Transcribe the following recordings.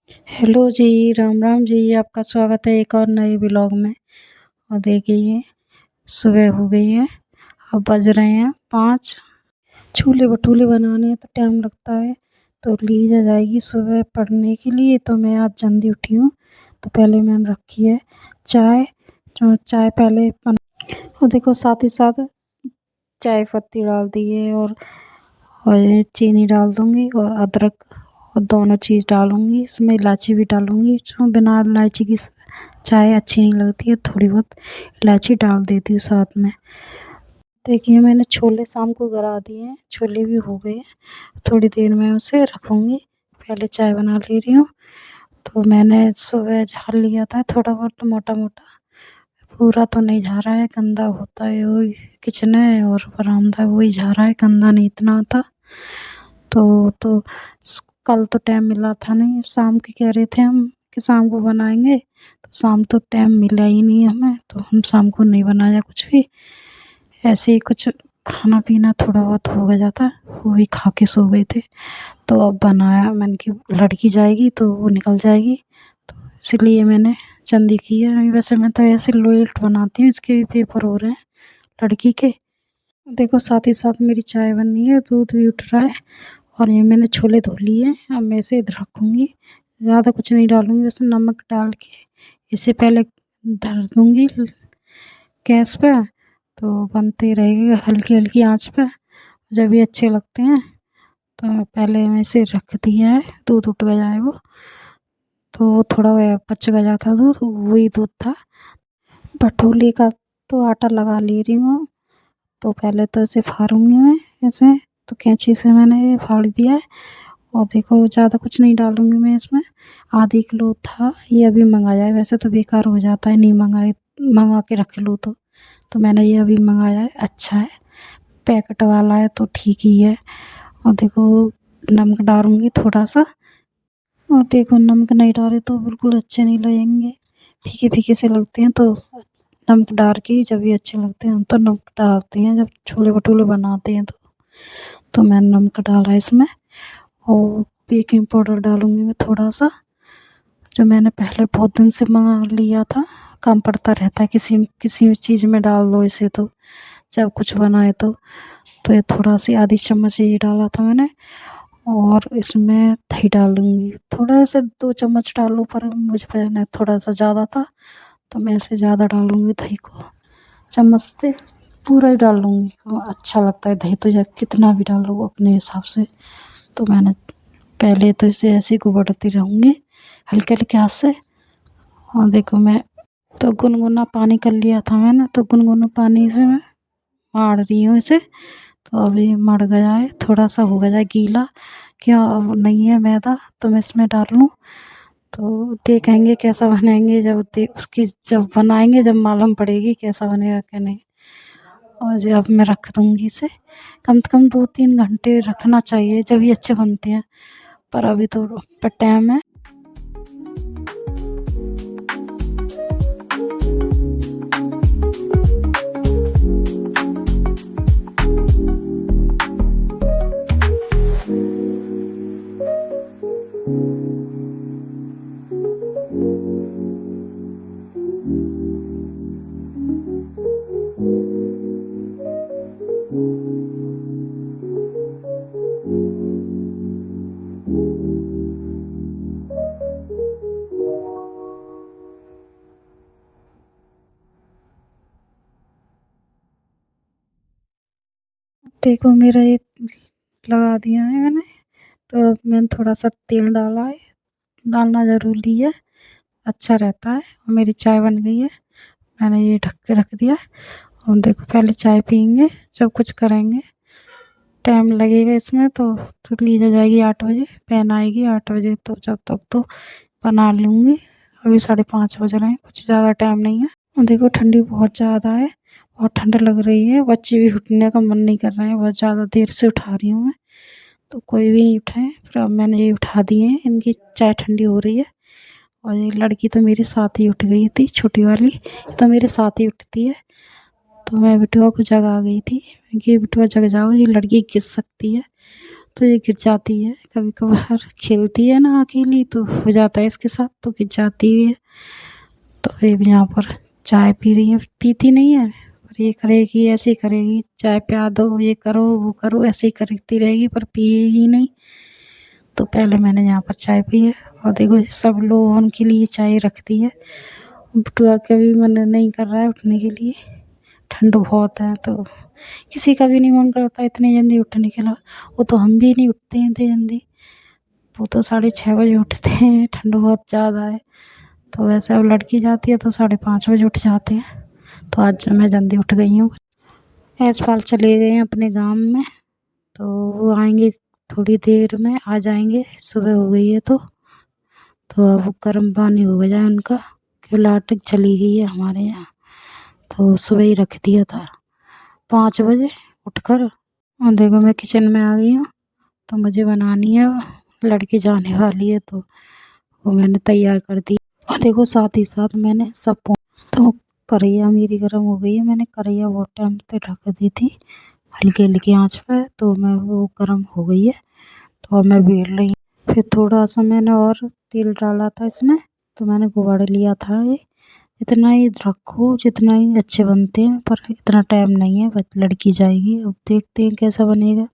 Hello जी, राम राम जी। आपका स्वागत है एक और नए व्लॉग में। और देखिए, सुबह हो गई है। अब बज रहे हैं 5। छोले भटूरे बनाने हैं तो टाइम लगता है। तो लीजा जाएगी सुबह पढ़ने के लिए, तो मैं आज जल्दी उठी हूँ। तो पहले मैंने रखी है चाय। जो चाय पहले और देखो, साथ ही साथ चाय पत्ती डाल दी है, और ये चीनी डाल दूँगी और अदरक, और दोनों चीज़ डालूँगी। इसमें इलायची भी डालूँगी, जो बिना इलायची की चाय अच्छी नहीं लगती है। थोड़ी बहुत इलायची डाल देती हूँ साथ में। देखिए, मैंने छोले शाम को गरा दिए हैं, छोले भी हो गए हैं। थोड़ी देर में उसे रखूँगी। पहले चाय बना ले रही हूँ। तो मैंने सुबह झाड़ लिया था थोड़ा बहुत मोटा-मोटा। पूरा तो नहीं झाड़ा है, गंदा होता है। वही किचन है और बरामदा वही झाड़ा है, गंदा नहीं इतना आता। तो कल तो टाइम मिला था नहीं, शाम के कह रहे थे हम कि शाम को बनाएंगे। तो शाम तो टाइम मिला ही नहीं हमें, तो हम शाम को नहीं बनाया कुछ भी। ऐसे ही कुछ खाना पीना थोड़ा बहुत हो गया था, वो भी खा के सो गए थे। तो अब बनाया मैंने कि लड़की जाएगी तो वो निकल जाएगी, तो इसलिए मैंने जल्दी की है। नहीं, वैसे मैं तो ऐसे लेट बनाती हूँ, इसके भी पेपर हो रहे हैं लड़की के। देखो, साथ ही साथ मेरी चाय बन रही है, दूध भी उठ रहा है। और ये मैंने छोले धो लिए हैं, अब मैं इसे इधर रखूँगी। ज़्यादा कुछ नहीं डालूँगी, बस नमक डाल के इसे पहले धर दूँगी गैस पे। तो बनते रहेगा हल्की-हल्की आँच पे। जब ये अच्छे लगते हैं तो पहले मैं इसे रख दिया है, दूध उठ गया है वो। तो वो थोड़ा बच गया था दूध, वही दूध था। भटूरे का तो आटा लगा ले रही हूँ। तो पहले तो इसे फाड़ूँगी मैं ऐसे। तो कैंची से मैंने ये फाड़ दिया है। और देखो, ज़्यादा कुछ नहीं डालूँगी मैं इसमें। आधी किलो था, ये अभी मँगाया है। वैसे तो बेकार हो जाता है, नहीं मँगा के रख लो तो। तो मैंने ये अभी मँगाया है, अच्छा है, पैकेट वाला है तो ठीक ही है। और देखो, नमक डालूँगी थोड़ा-सा। और देखो, नमक नहीं डाले तो बिल्कुल अच्छे नहीं लगेंगे, फीके-फीके से लगते हैं। तो नमक डाल के ही जब ये अच्छे लगते हैं। हम तो नमक डालते हैं जब छोले भटूरे बनाते हैं तो। मैंने नमक डाला है इसमें। और बेकिंग पाउडर डालूँगी मैं थोड़ा-सा, जो मैंने पहले बहुत दिन से मँगा लिया था। काम पड़ता रहता है, किसी किसी भी चीज़ में डाल दो इसे तो, जब कुछ बनाए तो। ये थोड़ा-सी आधी चम्मच ये डाला था मैंने। और इसमें दही डालूँगी, थोड़ा-सा 2 चम्मच डालो, पर मुझ पे ना थोड़ा-सा ज़्यादा था, तो मैं इसे ज़्यादा डालूँगी दही को। चम्मच से पूरा ही डाल लूँगी, तो अच्छा लगता है दही तो, या कितना भी डाल लो अपने हिसाब से। तो मैंने पहले तो इसे ऐसे ही घुमाती रहूँगी हल्के-हल्के हाथ से। और देखो, मैं तो गुनगुना पानी कर लिया था मैंने, तो गुनगुना पानी से मैं माड़ रही हूँ इसे। तो अभी मड़ गया है, थोड़ा-सा हो गया है गीला। क्या अब नहीं है मैदा, तो मैं इसमें डाल लूँ। तो देखेंगे कैसा बनाएँगे, जब बनाएँगे जब मालूम पड़ेगी कैसा बनेगा क्या नहीं। और जो अब मैं रख दूँगी इसे, कम से कम 2-3 घंटे रखना चाहिए, जब ये अच्छे बनते हैं। पर अभी तो टाइम है। देखो, मेरा ये लगा दिया है मैंने। तो अब मैंने थोड़ा-सा तेल डाला है, डालना ज़रूरी है, अच्छा रहता है। और मेरी चाय बन गई है, मैंने ये ढक के रख दिया है। और देखो, पहले चाय पिएँगे, जब कुछ करेंगे। टाइम लगेगा इसमें तो लीजा जाएगी 8 बजे, बहन आएगी 8 बजे, तो जब तक तो बना लूँगी। अभी 5:30 बज रहे हैं, कुछ ज़्यादा टाइम नहीं है। और देखो, ठंडी बहुत ज़्यादा है, बहुत ठंड लग रही है। बच्चे भी उठने का मन नहीं कर रहे हैं, बहुत ज़्यादा देर से उठा रही हूँ मैं। तो कोई भी नहीं उठा है, फिर अब मैंने ये उठा दिए हैं, इनकी चाय ठंडी हो रही है। और ये लड़की तो मेरे साथ ही उठ गई थी, छोटी वाली, तो मेरे साथ ही उठती है। तो मैं बिटुआ को जगा गई थी, कि बिटुआ जग जाओ, ये लड़की गिर सकती है। तो ये गिर जाती है कभी कभार, खेलती है ना अकेली तो हो जाता है इसके साथ, तो गिर जाती है। तो ये भी यहाँ पर चाय पी रही है, पीती नहीं है पर ये करेगी, ऐसे ही करेगी, चाय पिला दो, ये करो वो करो, ऐसे ही करती रहेगी पर पिएगी नहीं। तो पहले मैंने यहाँ पर चाय पी है और देखो सब लोगों के लिए चाय रखती है। बिटुआ का भी मन नहीं कर रहा है उठने के लिए, ठंड बहुत है तो किसी का भी नहीं मन करता इतनी जल्दी उठने के लिए। वो तो हम भी नहीं उठते हैं इतनी जल्दी, वो तो 6:30 बजे उठते हैं, ठंड बहुत ज़्यादा है। तो वैसे अब लड़की जाती है तो 5:30 बजे उठ जाते हैं, तो आज मैं जल्दी उठ गई हूँ। यशपाल चले गए हैं अपने गाँव में, तो वो आएंगे थोड़ी देर में, आ जाएंगे, सुबह हो गई है तो अब गर्म पानी हो गया है उनका, क्यों लाइट चली गई है हमारे यहाँ, तो सुबह ही रख दिया था 5 बजे उठकर। और देखो मैं किचन में आ गई हूँ, तो मुझे बनानी है, लड़की जाने वाली है तो वो मैंने तैयार कर दी। और देखो साथ ही साथ मैंने सब तो कढ़ैया मेरी गर्म हो गई है, मैंने कढ़ैया बहुत टाइम तक ढक दी थी हल्की हल्की आंच पे, तो मैं वो गर्म हो गई है, तो अब मैं बेल रही हूँ। फिर थोड़ा सा मैंने और तेल डाला था इसमें, तो मैंने गुबाड़ लिया था ये, इतना ही रखो जितना ही अच्छे बनते हैं, पर इतना टाइम नहीं है, बस लड़की जाएगी, अब देखते हैं कैसा बनेगा।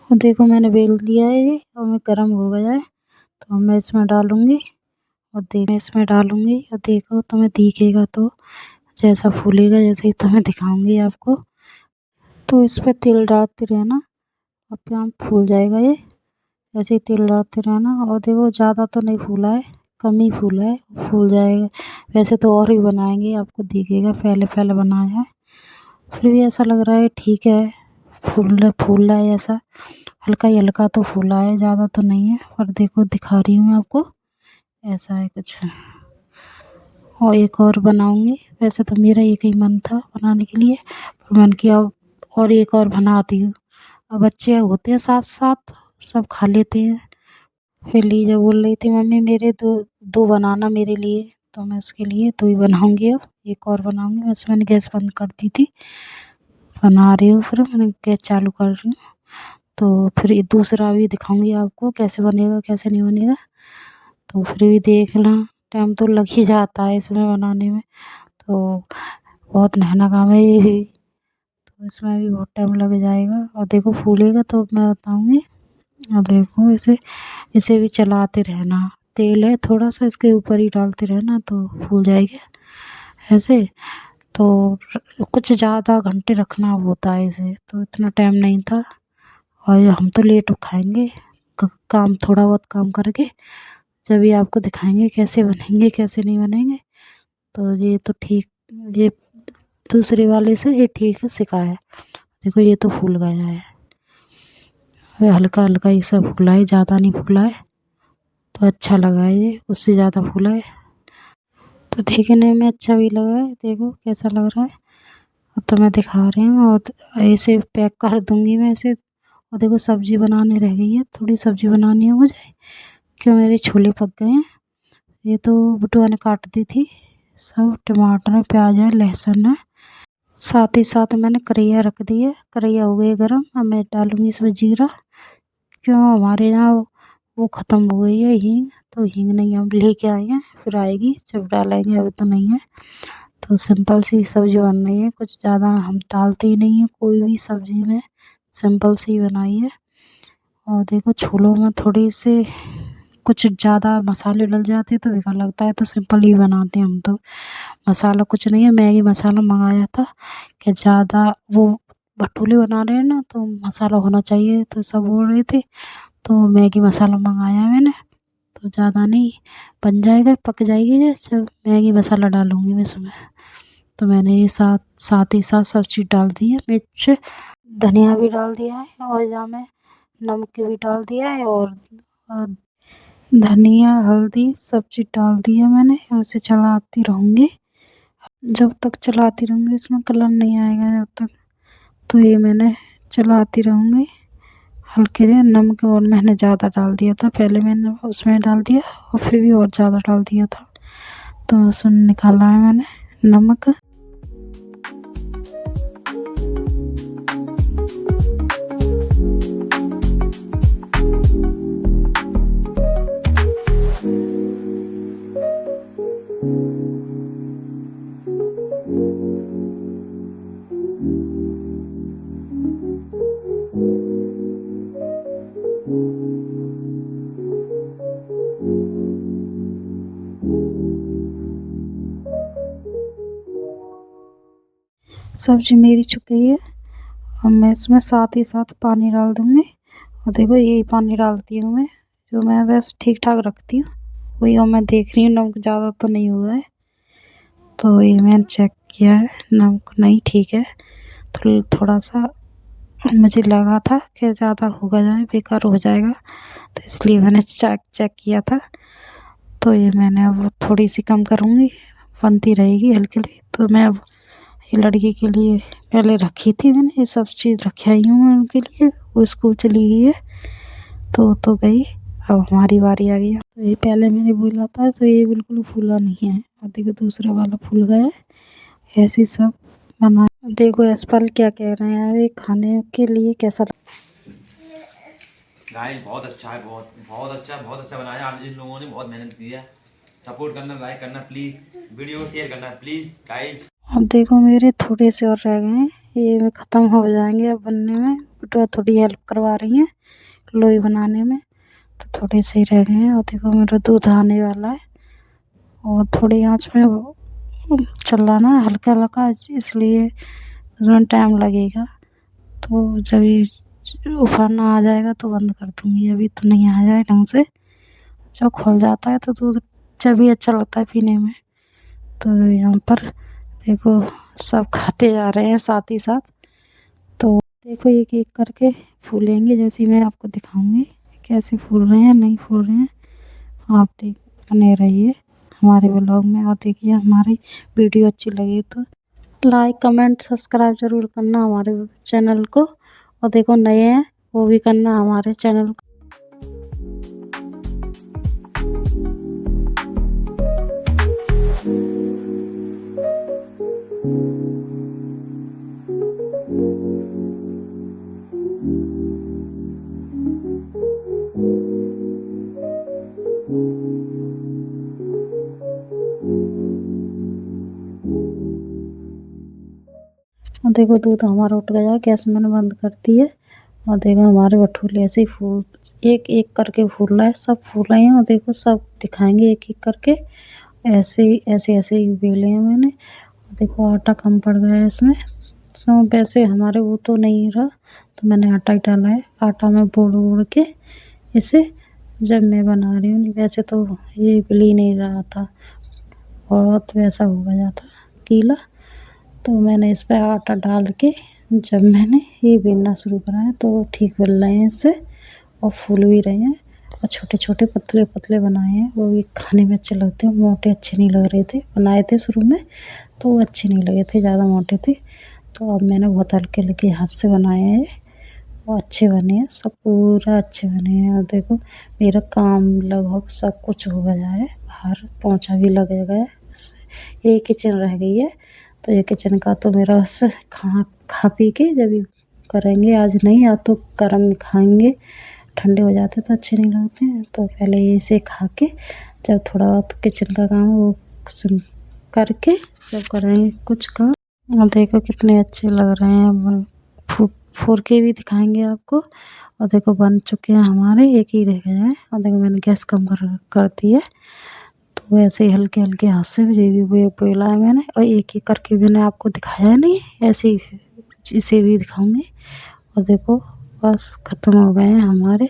और देखो मैंने बेल दिया है ये, और मैं गर्म हो गया है, तो मैं इसमें डालूंगी और देखो तुम्हें दिखेगा, तो जैसा फूलेगा जैसे ही तुम्हें दिखाऊंगी आपको, तो इस पर तेल डालते रहना, अपने आप फूल जाएगा ये, ऐसे ही तेल डालते रहना। और देखो ज़्यादा तो नहीं फूला है, कम ही फूला है, फूल जाएगा। वैसे तो और भी बनाएंगे, आपको दिखेगा, पहले पहले बनाया है, फिर भी ऐसा लग रहा है ठीक है, फूल रहा है ऐसा, हल्का ही हल्का तो फूला है, ज़्यादा तो नहीं है, पर देखो दिखा रही हूँ आपको, ऐसा है कुछ। और एक और बनाऊंगी, वैसे तो मेरा एक ही मन था बनाने के लिए, पर मैंने किया और एक और बनाती हूँ। अब बच्चे होते हैं साथ साथ, सब खा लेते हैं। फिर लीजा बोल रही थी मम्मी मेरे दो दो बनाना मेरे लिए, तो मैं उसके लिए 2 ही बनाऊंगी, अब एक और बनाऊंगी। वैसे मैंने गैस बंद कर दी थी, बना रही हूँ, फिर मैंने गैस चालू कर रही हूँ, तो फिर ये दूसरा भी दिखाऊंगी आपको कैसे बनेगा कैसे नहीं बनेगा, तो फिर भी देखना, टाइम तो लग ही जाता है इसमें बनाने में, तो बहुत मेहनत काम है ये भी, तो इसमें भी बहुत टाइम लग जाएगा। और देखो फूलेगा तो मैं बताऊंगी। और देखो इसे इसे भी चलाते रहना, तेल है थोड़ा सा इसके ऊपर ही डालते रहना तो फूल जाएगा ऐसे। तो कुछ ज़्यादा घंटे रखना होता है इसे, तो इतना टाइम नहीं था, और हम तो लेट खाएंगे, काम थोड़ा बहुत काम करके जब भी आपको दिखाएंगे कैसे बनेंगे कैसे नहीं बनेंगे। तो ये तो ठीक, ये दूसरे वाले से ये ठीक है सिखा है। देखो ये तो फूल गया है, ये हल्का हल्का ही सब फूला है, ज़्यादा नहीं फूला है, तो अच्छा लगा है, ये उससे ज़्यादा फूला है तो देखने में अच्छा भी लगा है। देखो कैसा लग रहा है, अब तो मैं दिखा रही हूँ, और ऐसे पैक कर दूँगी मैं इसे। और देखो सब्ज़ी बनाने रह गई है, थोड़ी सब्ज़ी बनानी है मुझे, क्यों मेरे छोले पक गए हैं। ये तो बिटुआ ने काट दी थी सब, टमाटर है, प्याज है, लहसुन है, साथ ही साथ मैंने कढ़ैया रख दी है, कढ़ैया हो गई गर्म, अब मैं डालूँगी इसमें जीरा, क्यों हमारे यहाँ वो ख़त्म हो गई है हींग, तो हींग नहीं हम लेके आए हैं, फिर आएगी जब डालेंगे, अभी तो नहीं है। तो सिंपल सी सब्ज़ी बन रही है, कुछ ज़्यादा हम डालते ही नहीं हैं कोई भी सब्ज़ी में, सिंपल सी बनाई है। और देखो छोलों में थोड़ी से कुछ ज़्यादा मसाले डल जाते हैं तो बेकार लगता है, तो सिंपल ही बनाते हैं हम तो, मसाला कुछ नहीं है, मैगी मसाला मंगाया था कि ज़्यादा वो भटूरे बना रहे हैं ना तो मसाला होना चाहिए, तो सब बोल रहे थे। तो मैगी मसाला मंगाया मैंने, तो ज़्यादा नहीं, बन जाएगा, पक जाएगी जब मैगी मसाला डालूँगी मैं इसमें। तो मैंने ये साथ ही साथ सब चीज़ डाल दी है, मिर्च धनिया भी डाल दिया है और यहाँ में नमक भी डाल दिया है और धनिया हल्दी सब चीज़ डाल दी है मैंने। उसे चलाती रहूँगी जब तक चलाती रहूँगी, इसमें कलर नहीं आएगा जब तक। तो ये मैंने चलाती रहूँगी हल्के से। नमक और मैंने ज़्यादा डाल दिया था, पहले मैंने उसमें डाल दिया और फिर भी और ज़्यादा डाल दिया था, तो उसमें निकाला है मैंने नमक। सब्जी मेरी चुक गई है, अब मैं इसमें साथ ही साथ पानी डाल दूँगी। और देखो यही पानी डालती हूँ मैं, जो मैं बस ठीक ठाक रखती हूँ वही। और मैं देख रही हूँ नमक ज़्यादा तो नहीं हुआ है, तो ये मैंने चेक किया है, नमक नहीं ठीक है। तो थोड़ा सा मुझे लगा था कि ज़्यादा होगा जाए, बेकार हो जाएगा, तो इसलिए मैंने चेक किया था। तो ये मैंने अब थोड़ी सी कम करूँगी, बनती रहेगी हल्की हल्की। तो मैं अब ये लड़की के लिए पहले रखी थी मैंने, ये सब चीज़ रखी आई हूँ मैं उनके लिए। वो स्कूल चली गई है तो गई, अब हमारी बारी आ गई है। तो ये पहले मैंने बोला था, तो ये बिल्कुल फूला नहीं है, और देखो दूसरा वाला फूल गया है। ऐसे सब बना। देखो यशपाल क्या कह रहे हैं, ये खाने के लिए कैसा गाइस बहुत अच्छा है, बहुत अच्छा बनाया आप इन लोगों ने, बहुत मेहनत की है। सपोर्ट करना, लाइक करना प्लीज़, वीडियो शेयर करना प्लीज़ गाइस। अब देखो मेरे थोड़े से और रह गए हैं, ये ख़त्म हो जाएंगे अब बनने में। तो थोड़ी हेल्प करवा रही हैं लोई बनाने में, तो थोड़े से ही रह गए हैं। और देखो मेरा दूध आने वाला है, और थोड़ी आंच में चलाना है हल्का हल्का, इसलिए उसमें टाइम लगेगा। तो जब ये उफान आ जाएगा तो बंद कर दूँगी, अभी तो नहीं आ जाए ढंग से। जब खुल जाता है तो दूध जब भी अच्छा लगता है पीने में। तो यहाँ पर देखो सब खाते जा रहे हैं साथ ही साथ। तो देखो एक एक करके फूलेंगे, जैसे मैं आपको दिखाऊंगी कैसे फूल रहे हैं नहीं फूल रहे हैं। आप देख बने रहिए हमारे ब्लॉग में, और देखिए हमारी वीडियो अच्छी लगी तो लाइक कमेंट सब्सक्राइब ज़रूर करना हमारे चैनल को। और देखो नए हैं वो भी करना हमारे चैनल को। और देखो दूध हमारा उठ गया है, गैस मैंने बंद कर दी है। और देखो हमारे भटूरे ऐसे ही फूल एक एक करके फूल रहा है, सब फूल रहे हैं। और देखो सब दिखाएंगे एक एक करके, ऐसे ही बेले हैं मैंने। और देखो आटा कम पड़ गया है इसमें, तो वैसे हमारे वो तो नहीं रहा, तो मैंने आटा ही डाला है। आटा में बोड़ के इसे जब मैं बना रही हूँ, वैसे तो ये बिल ही नहीं रहा था, बहुत वैसा हो गया था गीला। तो मैंने इस पर आटा डाल के जब मैंने ये बेलना शुरू करा है, तो ठीक बेल रहे हैं इससे, और फूल भी रहे हैं। और छोटे छोटे पतले पतले बनाए हैं, वो भी खाने में अच्छे लगते हैं। मोटे अच्छे नहीं लग रहे थे, बनाए थे शुरू में तो वो अच्छे नहीं लगे थे, ज़्यादा मोटे थे। तो अब मैंने बहुत हल्के हल्के हाथ से बनाए हैं, वो अच्छे बने हैं, सब पूरा अच्छे बने हैं। और देखो मेरा काम लगभग सब कुछ हो गया है, बाहर पोंछा भी लग गया है, ये किचन रह गई है। तो ये किचन का तो मेरा बस खा पी के जब भी करेंगे, आज नहीं या तो गर्म खाएंगे, ठंडे हो जाते तो अच्छे नहीं लगते हैं। तो पहले इसे खा के जब थोड़ा बहुत किचन का काम वो करके जब करेंगे कुछ काम। और देखो कितने अच्छे लग रहे हैं, फोड़ के भी दिखाएंगे आपको। और देखो बन चुके हैं हमारे, एक ही रह गया है। और देखो मैंने गैस कम कर दी है, तो ऐसे ही हल्के हल्के हाथ से ये भी बेला है मैंने, और एक एक करके मैंने आपको दिखाया नहीं, ऐसे ही इसे भी दिखाऊंगी। और देखो बस ख़त्म हो गए हैं हमारे,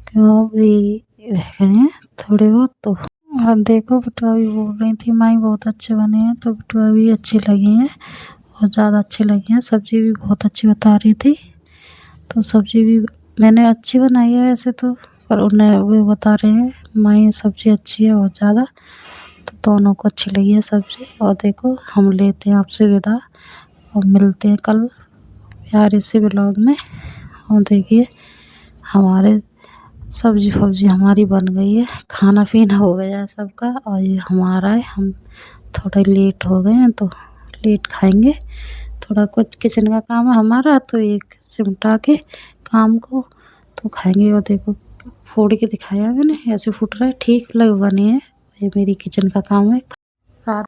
क्यों अभी रह गए हैं थोड़े बहुत। तो और देखो बटुआ भी बोल रही थी माई बहुत अच्छे बने हैं, तो बटुआ भी अच्छे लगे हैं, बहुत ज़्यादा अच्छे लगे हैं। सब्ज़ी भी बहुत अच्छी बता रही थी, तो सब्ज़ी भी मैंने अच्छी बनाई है वैसे तो, पर उन्हें वो बता रहे हैं माई सब्ज़ी अच्छी है बहुत ज़्यादा, तो दोनों को अच्छी लगी है सब्ज़ी। और देखो हम लेते हैं आपसे विदा और मिलते हैं कल प्यारे से ब्लॉग में। और देखिए हमारे सब्ज़ी फब्ज़ी हमारी बन गई है, खाना पीना हो गया है सबका, और ये हमारा है। हम थोड़ा लेट हो गए हैं तो लेट खाएंगे, थोड़ा कुछ किचन का काम है हमारा, तो एक सिमटा के काम को तो खाएंगे। और देखो फोड़ के दिखाया मैंने, ऐसे फूट रहा है, ठीक लग बने हैं। ये मेरी किचन का काम है।